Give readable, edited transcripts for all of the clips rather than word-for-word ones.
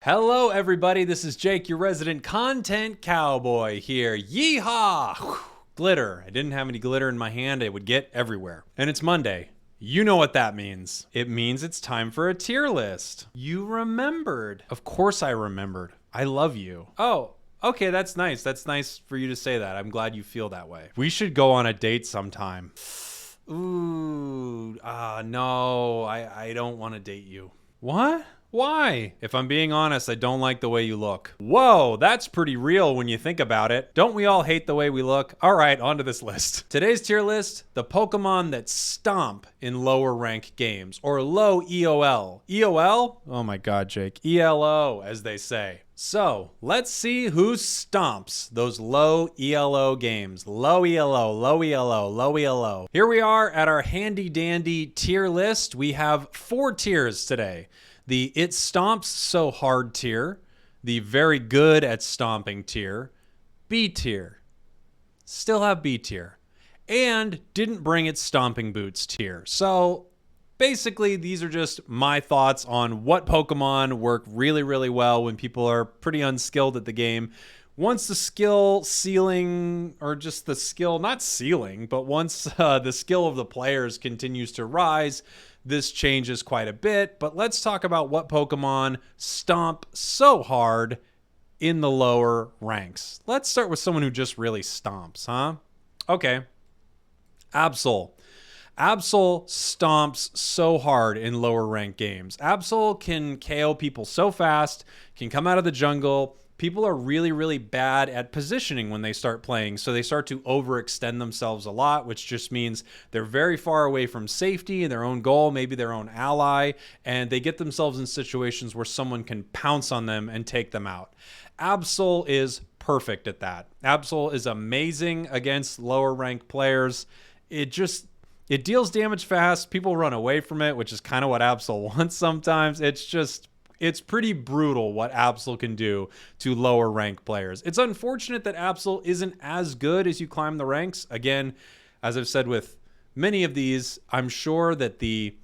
Hello everybody, this is Jake, your resident content cowboy here. Yeehaw! Whew. Glitter. I didn't have any glitter in my hand, it would get everywhere. And it's Monday. You know what that means. It means it's time for a tier list. You remembered. Of course I remembered. I love you. Oh, okay, that's nice. That's nice for you to say that. I'm glad you feel that way. We should go on a date sometime. Ooh, no, I don't want to date you. What? Why? If I'm being honest, I don't like the way you look. Whoa, that's pretty real when you think about it. Don't we all hate the way we look? All right, on to this list. Today's tier list, the Pokemon that stomp in lower rank games, or low EOL. EOL? Oh my God, Jake. ELO, as they say. So, let's see who stomps those low ELO games. Low ELO, low ELO, low ELO. Here we are at our handy dandy tier list. We have 4 tiers today. The It Stomps So Hard tier, the Very Good at Stomping tier, B tier, still have B tier, and Didn't Bring Its Stomping Boots tier. So basically, these are just my thoughts on what Pokemon work really, really well when people are pretty unskilled at the game. Once the skill ceiling, or just the skill, not ceiling, but once the skill of the players continues to rise, this changes quite a bit. But let's talk about what Pokemon stomp so hard in the lower ranks. Let's start with someone who just really stomps, huh? Okay. Absol. Absol stomps so hard in lower rank games. Absol can KO people so fast, can come out of the jungle. People are really, really bad at positioning when they start playing, so they start to overextend themselves a lot, which just means they're very far away from safety and their own goal, maybe their own ally, and they get themselves in situations where someone can pounce on them and take them out. Absol is perfect at that. Absol is amazing against lower ranked players. It deals damage fast. People run away from it, which is kind of what Absol wants sometimes. It's pretty brutal what Absol can do to lower rank players. It's unfortunate that Absol isn't as good as you climb the ranks. Again, as I've said with many of these, I'm sure that the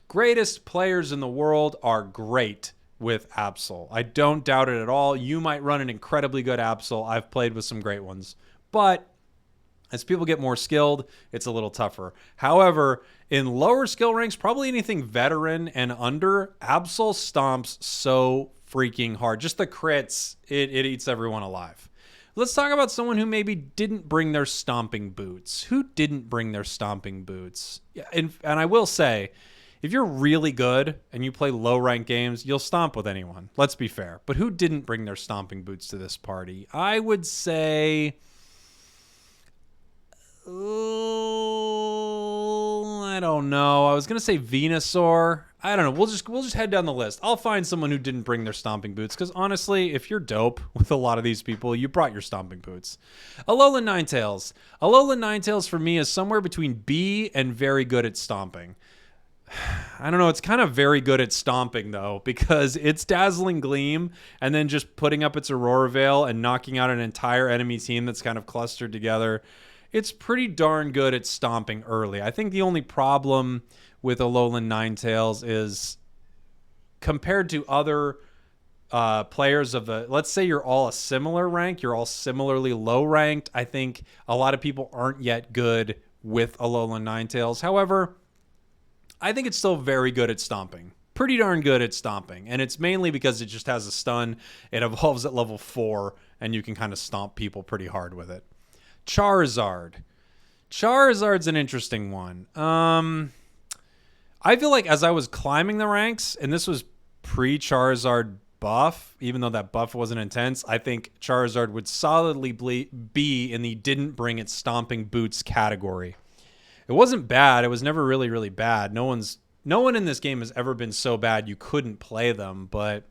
greatest players in the world are great with Absol. I don't doubt it at all. You might run an incredibly good Absol. I've played with some great ones. But as people get more skilled, it's a little tougher. However, in lower skill ranks, probably anything veteran and under, Absol stomps so freaking hard. Just the crits, it eats everyone alive. Let's talk about someone who maybe didn't bring their stomping boots. Who didn't bring their stomping boots? Yeah, and I will say, if you're really good and you play low rank games, you'll stomp with anyone. Let's be fair. But who didn't bring their stomping boots to this party? I would say, I don't know. I was gonna say Venusaur. I don't know. We'll just head down the list. I'll find someone who didn't bring their stomping boots, because honestly, if you're dope with a lot of these people, you brought your stomping boots. Alolan Ninetales. Alolan Ninetales for me is somewhere between B and Very Good at Stomping. I don't know. It's kind of very good at stomping, though, because it's Dazzling Gleam and then just putting up its Aurora Veil and knocking out an entire enemy team that's kind of clustered together. It's pretty darn good at stomping early. I think the only problem with Alolan Ninetales is compared to other players of the, let's say you're all a similar rank, you're all similarly low ranked. I think a lot of people aren't yet good with Alolan Ninetales. However, I think it's still very good at stomping. Pretty darn good at stomping. And it's mainly because it just has a stun. It evolves at level 4 and you can kind of stomp people pretty hard with it. Charizard. Charizard's an interesting one. I feel like as I was climbing the ranks, and this was pre-Charizard buff, even though that buff wasn't intense, I think Charizard would solidly be in the didn't bring its stomping boots category. It wasn't bad. It was never really, really bad. No one in this game has ever been so bad you couldn't play them, but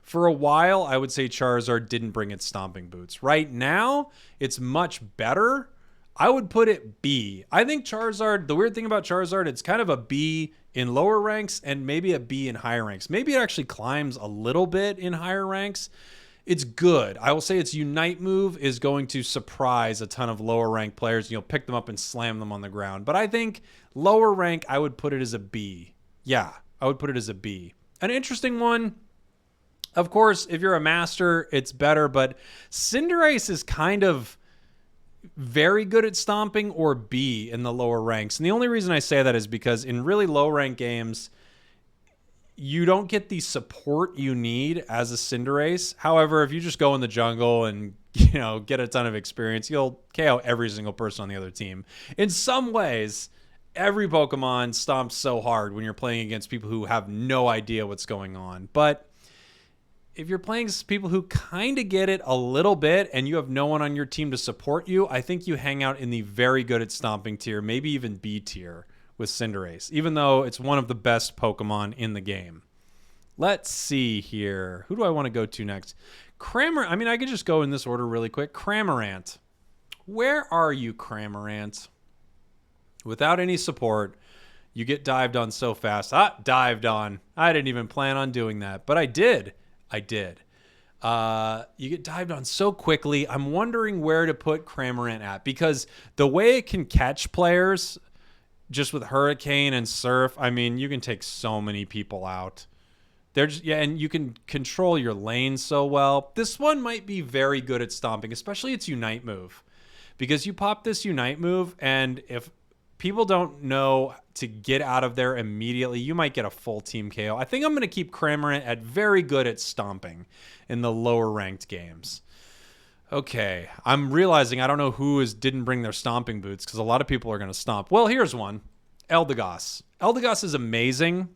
for a while, I would say Charizard didn't bring its stomping boots. Right now, it's much better. I would put it B. I think Charizard, the weird thing about Charizard, it's kind of a B in lower ranks and maybe a B in higher ranks. Maybe it actually climbs a little bit in higher ranks. It's good. I will say its Unite move is going to surprise a ton of lower rank players. You'll pick them up and slam them on the ground. But I think lower rank, I would put it as a B. Yeah, I would put it as a B. An interesting one, Of course, if you're a master, it's better, but Cinderace is kind of very good at stomping or B in the lower ranks. And the only reason I say that is because in really low rank games, you don't get the support you need as a Cinderace. However, if you just go in the jungle and, you know, get a ton of experience, you'll KO every single person on the other team. In some ways, every Pokemon stomps so hard when you're playing against people who have no idea what's going on. But if you're playing people who kind of get it a little bit and you have no one on your team to support you, I think you hang out in the very good at stomping tier, maybe even B tier with Cinderace, even though it's one of the best Pokemon in the game. Let's see here. Who do I want to go to next? I mean, I could just go in this order really quick. Cramorant. Where are you, Cramorant? Without any support, you get dived on so fast. Dived on. I didn't even plan on doing that, but I did. You get dived on so quickly. I'm wondering where to put Cramorant at, because the way it can catch players just with Hurricane and Surf, I mean, you can take so many people out. And you can control your lane so well. This one might be very good at stomping, especially its Unite move, because you pop this Unite move, and if people don't know to get out of there immediately, you might get a full team KO. I think I'm going to keep Cramorant at very good at stomping in the lower ranked games. Okay, I'm realizing I don't know who didn't bring their stomping boots, because a lot of people are going to stomp. Well, here's one. Eldegoss. Eldegoss is amazing,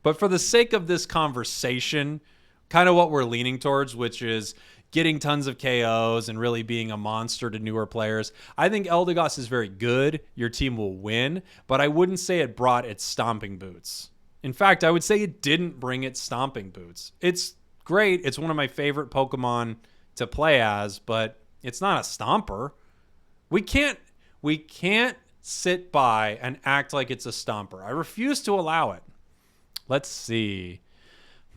but for the sake of this conversation, kind of what we're leaning towards, which is getting tons of KOs and really being a monster to newer players, I think Eldegoss is very good. Your team will win, but I wouldn't say it brought its stomping boots. In fact, I would say it didn't bring its stomping boots. It's great. It's one of my favorite Pokemon to play as, but it's not a stomper. We can't sit by and act like it's a stomper. I refuse to allow it. Let's see.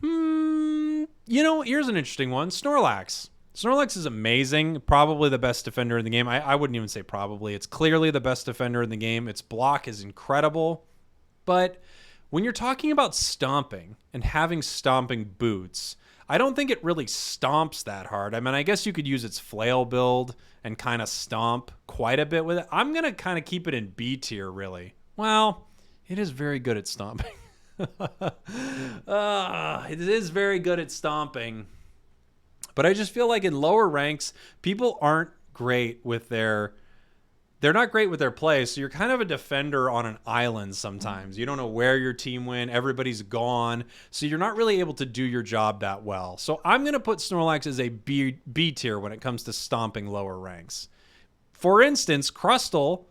You know, here's an interesting one. Snorlax. Snorlax is amazing. Probably the best defender in the game. I wouldn't even say probably. It's clearly the best defender in the game. Its block is incredible. But when you're talking about stomping and having stomping boots, I don't think it really stomps that hard. I mean, I guess you could use its flail build and kind of stomp quite a bit with it. I'm going to kind of keep it in B tier, really. Well, it is very good at stomping. It is very good at stomping. But I just feel like in lower ranks, people aren't great with they're not great with their play, so you're kind of a defender on an island sometimes. You don't know where your team went. Everybody's gone, so you're not really able to do your job that well. So I'm going to put Snorlax as a B tier when it comes to stomping lower ranks. For instance, Crustle.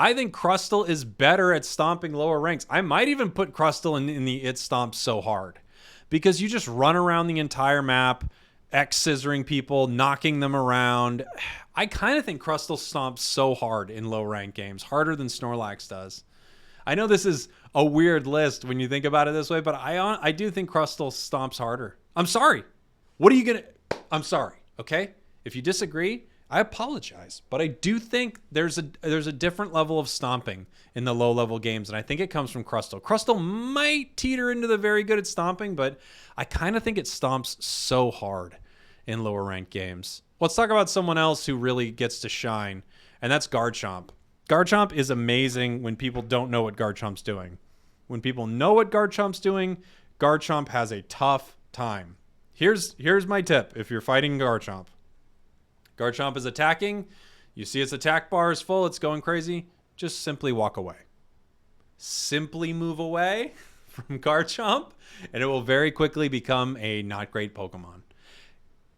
I think Crustle is better at stomping lower ranks. I might even put Crustle in the It Stomps so hard, because you just run around the entire map, X-scissoring people, knocking them around. I kind of think Crustle stomps so hard in low rank games, harder than Snorlax does. I know this is a weird list when you think about it this way, but I do think Crustle stomps harder. I'm sorry. What are you going to... I'm sorry, okay? If you disagree, I apologize, but I do think there's a different level of stomping in the low-level games, and I think it comes from Crustle. Crustle might teeter into the very good at stomping, but I kind of think it stomps so hard in lower-ranked games. Let's talk about someone else who really gets to shine, and that's Garchomp. Garchomp is amazing when people don't know what Garchomp's doing. When people know what Garchomp's doing, Garchomp has a tough time. Here's my tip if you're fighting Garchomp. Garchomp is attacking. You see its attack bar is full. It's going crazy. Just simply walk away. Simply move away from Garchomp, and it will very quickly become a not great Pokemon.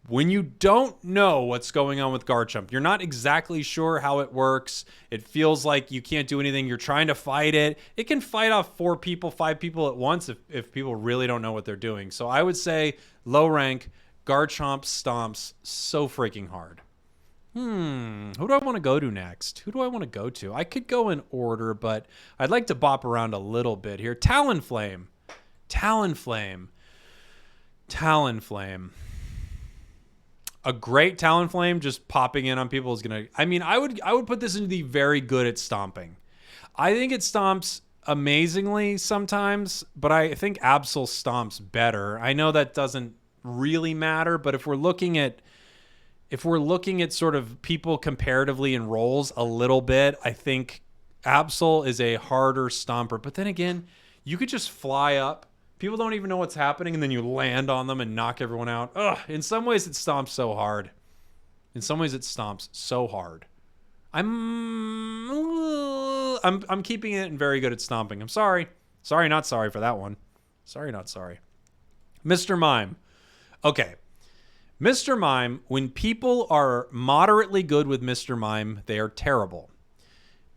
When you don't know what's going on with Garchomp, you're not exactly sure how it works. It feels like you can't do anything. You're trying to fight it. It can fight off 4 people, 5 people at once if people really don't know what they're doing. So I would say low rank, Garchomp stomps so freaking hard. Who do I want to go to next? Who do I want to go to? I could go in order, but I'd like to bop around a little bit here. Talonflame. Talonflame. Talonflame. A great Talonflame just popping in on people is going to... I mean, I would put this into the very good at stomping. I think it stomps amazingly sometimes, but I think Absol stomps better. I know that doesn't really matter. But if we're looking at sort of people comparatively in roles a little bit, I think Absol is a harder stomper. But then again, you could just fly up. People don't even know what's happening, and then you land on them and knock everyone out. Ugh, in some ways it stomps so hard. I'm keeping it and very good at stomping. I'm sorry. Sorry, not sorry for that one. Sorry, not sorry. Mr. Mime. Okay. Mr. Mime, when people are moderately good with Mr. Mime, they are terrible.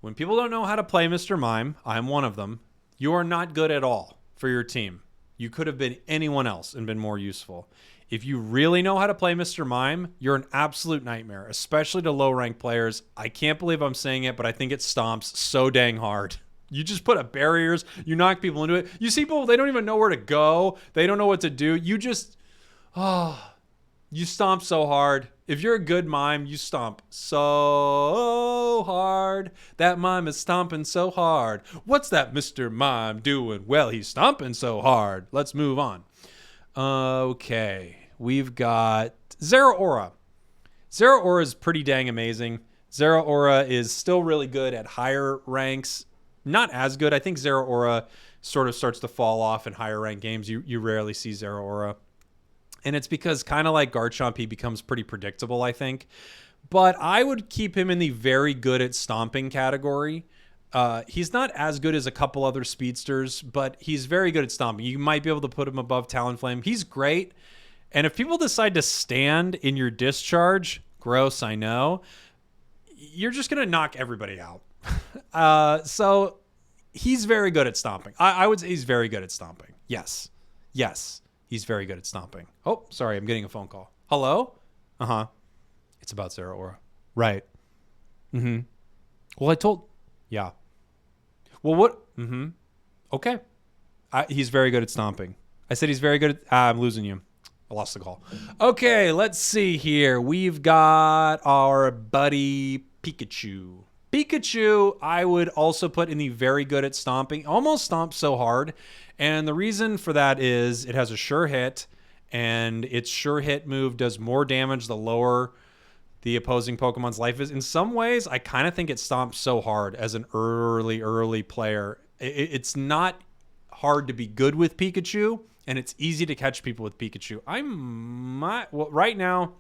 When people don't know how to play Mr. Mime, I'm one of them, you are not good at all for your team. You could have been anyone else and been more useful. If you really know how to play Mr. Mime, you're an absolute nightmare, especially to low-ranked players. I can't believe I'm saying it, but I think it stomps so dang hard. You just put up barriers. You knock people into it. You see people, they don't even know where to go. They don't know what to do. You just... you stomp so hard. If you're a good mime, you stomp so hard. That mime is stomping so hard. What's that Mr. Mime doing? Well, he's stomping so hard. Let's move on. Okay. We've got Zeraora. Zeraora is pretty dang amazing. Zeraora is still really good at higher ranks. Not as good. I think Zeraora sort of starts to fall off in higher rank games. You rarely see Zeraora. And it's because kind of like Garchomp, he becomes pretty predictable, I think. But I would keep him in the very good at stomping category. He's not as good as a couple other speedsters, but he's very good at stomping. You might be able to put him above Talonflame. He's great. And if people decide to stand in your discharge, gross, I know, you're just going to knock everybody out. So he's very good at stomping. I would say he's very good at stomping. Yes. Yes. He's very good at stomping. Oh, sorry. I'm getting a phone call. Hello? Uh-huh. It's about Zeraora. Right. Mm-hmm. Well, yeah. Well, what? Mm-hmm. Okay. He's very good at stomping. I said he's very good at... I'm losing you. I lost the call. Okay, let's see here. We've got our buddy Pikachu. Pikachu, I would also put in the very good at stomping. Almost stomps so hard. And the reason for that is it has a sure hit, and its sure hit move does more damage the lower the opposing Pokemon's life is. In some ways, I kind of think it stomps so hard as an early player. It's not hard to be good with Pikachu, and it's easy to catch people with Pikachu. Right now,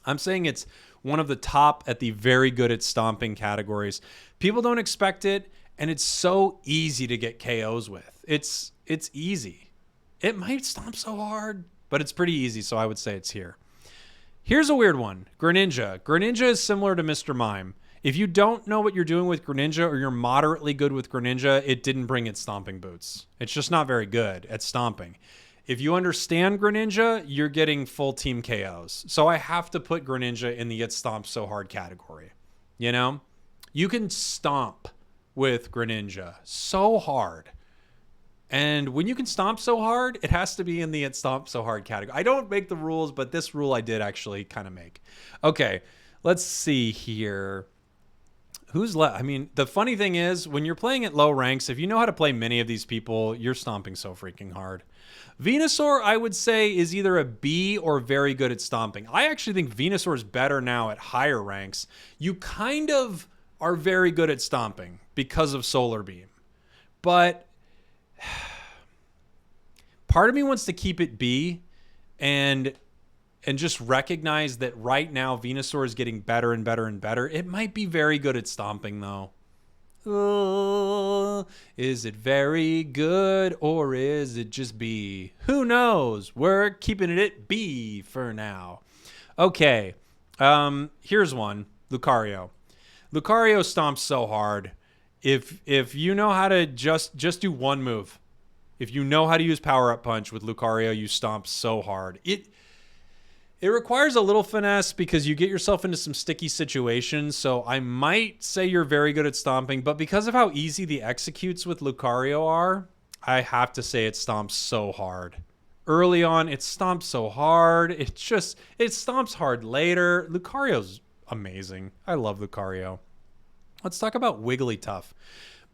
I'm saying it's one of the top at the very good at stomping categories. People don't expect it, and it's so easy to get KOs with. It's easy. It might stomp so hard, but it's pretty easy, so I would say it's here. Here's a weird one. Greninja. Greninja is similar to Mr. Mime. If you don't know what you're doing with Greninja, or you're moderately good with Greninja, it didn't bring its stomping boots. It's just not very good at stomping. If you understand Greninja, you're getting full team KOs. So I have to put Greninja in the it stomps so hard category. You know? You can stomp with Greninja so hard. And when you can stomp so hard, it has to be in the it stomp so hard category. I don't make the rules, but this rule I did actually kind of make. Okay, let's see here. Who's left? I mean, the funny thing is, when you're playing at low ranks, if you know how to play many of these people, you're stomping so freaking hard. Venusaur, I would say, is either a B or very good at stomping. I actually think Venusaur is better now at higher ranks. You kind of are very good at stomping because of Solar Beam. But part of me wants to keep it B and just recognize that right now Venusaur is getting better and better and better. It might be very good at stomping, though. Is it very good or is it just B? Who knows? We're keeping it at B for now. Okay. Here's one. Lucario. Lucario stomps so hard. If you know how to just do one move, if you know how to use Power Up Punch with Lucario, you stomp so hard. It requires a little finesse because you get yourself into some sticky situations. So I might say you're very good at stomping, but because of how easy the executes with Lucario are, I have to say it stomps so hard. Early on, it stomps so hard. It stomps hard later. Lucario's amazing. I love Lucario. Let's talk about Wigglytuff.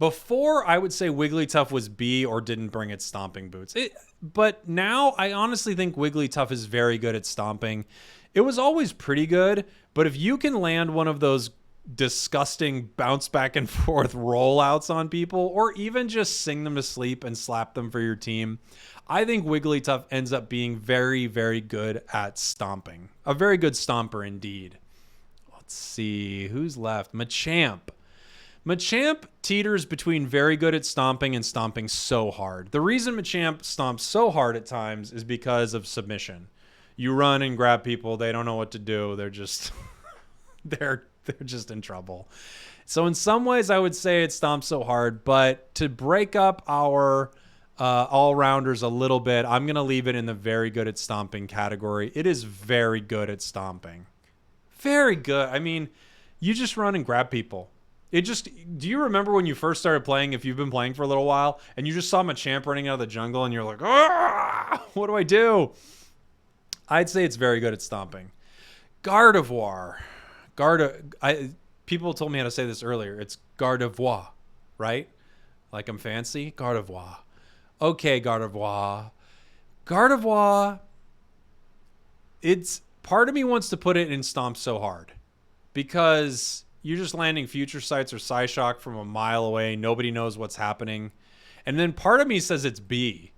Before, I would say Wigglytuff was B or didn't bring its stomping boots. But now I honestly think Wigglytuff is very good at stomping. It was always pretty good, but if you can land one of those disgusting bounce back and forth rollouts on people, or even just sing them to sleep and slap them for your team, I think Wigglytuff ends up being very, very good at stomping. A very good stomper indeed. Let's see, who's left? Machamp. Machamp teeters between very good at stomping and stomping so hard. The reason Machamp stomps so hard at times is because of submission. You run and grab people, they don't know what to do. They're just they're just in trouble. So in some ways I would say it stomps so hard, but to break up our all-rounders a little bit, I'm going to leave it in the very good at stomping category. It is very good at stomping. Very good. I mean, you just run and grab people. Do you remember when you first started playing, if you've been playing for a little while, and you just saw Machamp running out of the jungle and you're like, ah, what do I do? I'd say it's very good at stomping. Gardevoir. People told me how to say this earlier. It's Gardevoir, right? Like I'm fancy? Gardevoir. Okay, Gardevoir. Gardevoir, part of me wants to put it in Stomp so hard because you're just landing Future Sights or Psyshock from a mile away. Nobody knows what's happening. And then part of me says it's B.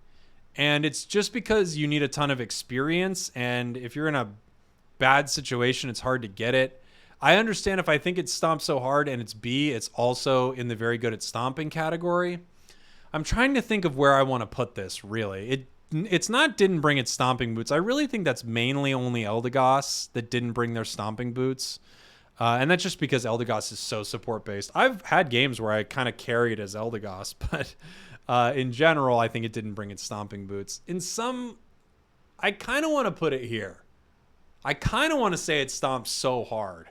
And it's just because you need a ton of experience. And if you're in a bad situation, it's hard to get it. I understand if I think it's Stomp so hard and it's B, it's also in the very good at stomping category. I'm trying to think of where I want to put this, really. It's not didn't bring its stomping boots. I really think that's mainly only Eldegoss that didn't bring their stomping boots. And that's just because Eldegoss is so support-based. I've had games where I kind of carried as Eldegoss, but in general, I think it didn't bring its stomping boots. I kind of want to put it here. I kind of want to say it stomps so hard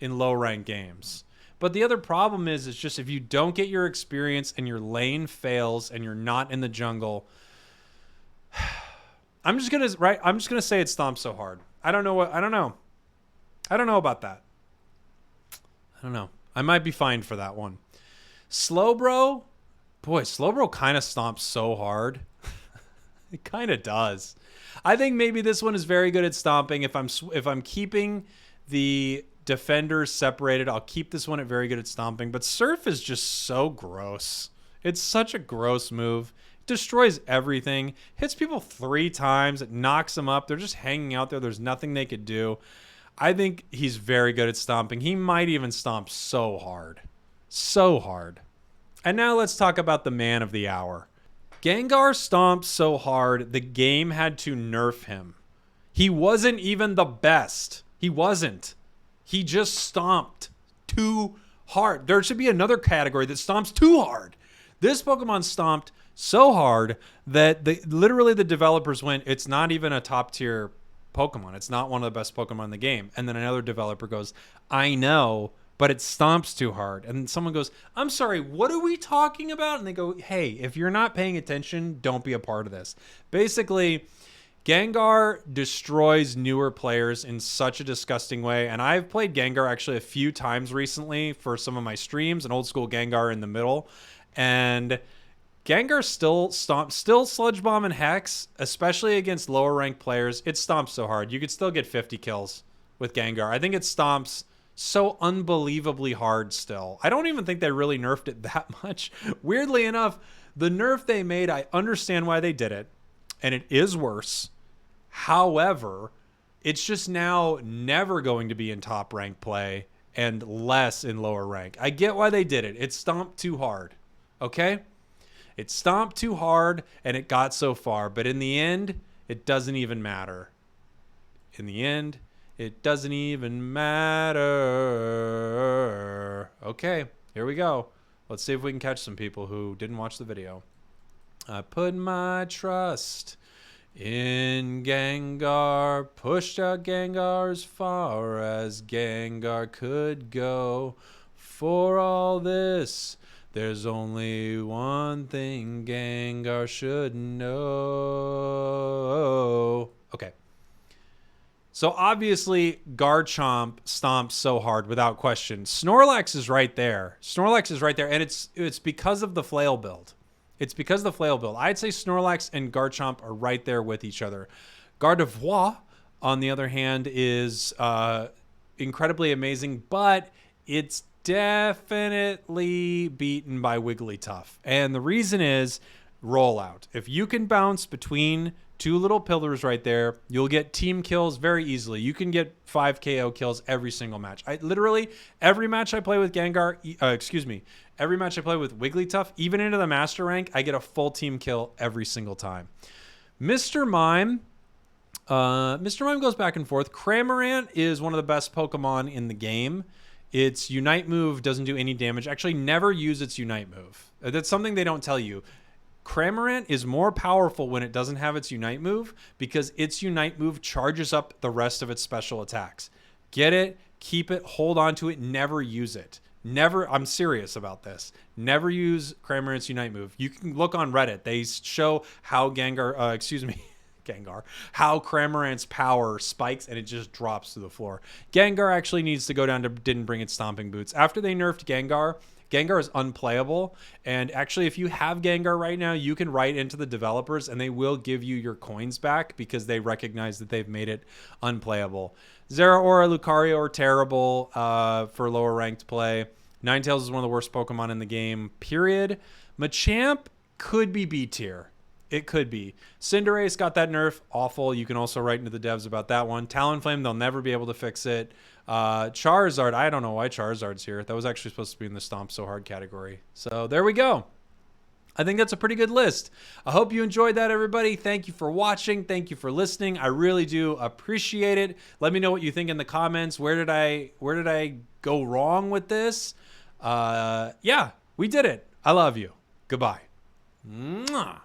in low-ranked games. But the other problem is, it's just if you don't get your experience and your lane fails and you're not in the jungle, I'm just gonna say it stomps so hard. I don't know about that. I don't know. I might be fined for that one. Slowbro. Boy, Slowbro kind of stomps so hard. It kind of does. I think maybe this one is very good at stomping. If I'm keeping the defenders separated, I'll keep this one at very good at stomping. But Surf is just so gross. It's such a gross move. It destroys everything. Hits people 3 times. It knocks them up. They're just hanging out there. There's nothing they could do. I think he's very good at stomping. He might even stomp so hard. So hard. And now let's talk about the man of the hour. Gengar stomps so hard, the game had to nerf him. He wasn't even the best. He wasn't. He just stomped too hard. There should be another category that stomps too hard. This Pokemon stomped so hard that literally the developers went, it's not even a top tier Pokemon. It's not one of the best Pokemon in the game. And then another developer goes, I know, but it stomps too hard. And someone goes, I'm sorry, what are we talking about? And they go, hey, if you're not paying attention, don't be a part of this. Basically, Gengar destroys newer players in such a disgusting way. And I've played Gengar actually a few times recently for some of my streams, an old school Gengar in the middle. And Gengar still Sludge Bomb and Hex, especially against lower ranked players. It stomps so hard. You could still get 50 kills with Gengar. I think it stomps so unbelievably hard still. I don't even think they really nerfed it that much. Weirdly enough, the nerf they made, I understand why they did it, and it is worse. However, it's just now never going to be in top rank play and less in lower rank. I get why they did it. It stomped too hard. Okay? It stomped too hard and it got so far, but in the end, it doesn't even matter. In the end, it doesn't even matter. Okay, here we go. Let's see if we can catch some people who didn't watch the video. I put my trust in Gengar, pushed out Gengar as far as Gengar could go. For all this, there's only one thing Gengar should know. Okay. So obviously Garchomp stomps so hard without question. Snorlax is right there. Snorlax is right there, and it's because of the flail build. It's because of the flail build. I'd say Snorlax and Garchomp are right there with each other. Gardevoir, on the other hand, is incredibly amazing, but it's definitely beaten by Wigglytuff. And the reason is rollout. If you can bounce between two little pillars right there, you'll get team kills very easily. You can get 5 KO kills every single match. Literally, every match I play with Gengar, every match I play with Wigglytuff, even into the master rank, I get a full team kill every single time. Mr. Mime goes back and forth. Cramorant is one of the best Pokemon in the game. Its Unite move doesn't do any damage. Actually, never use its Unite move. That's something they don't tell you. Cramorant is more powerful when it doesn't have its Unite move because its Unite move charges up the rest of its special attacks. Get it, keep it, hold on to it, never use it. Never, I'm serious about this. Never use Cramorant's Unite move. You can look on Reddit. They show how how Cramorant's power spikes and it just drops to the floor. Gengar actually needs to go down to didn't bring its stomping boots. After they nerfed Gengar, Gengar is unplayable. And actually, if you have Gengar right now, you can write into the developers and they will give you your coins back because they recognize that they've made it unplayable. Zeraora, Lucario are terrible for lower ranked play. Ninetales is one of the worst Pokemon in the game, period. Machamp could be B tier. It could be. Cinderace got that nerf. Awful. You can also write into the devs about that one. Talonflame, they'll never be able to fix it. Charizard, I don't know why Charizard's here. That was actually supposed to be in the Stomp So Hard category. So there we go. I think that's a pretty good list. I hope you enjoyed that, everybody. Thank you for watching. Thank you for listening. I really do appreciate it. Let me know what you think in the comments. Where did I go wrong with this? Yeah, we did it. I love you. Goodbye. Mwah.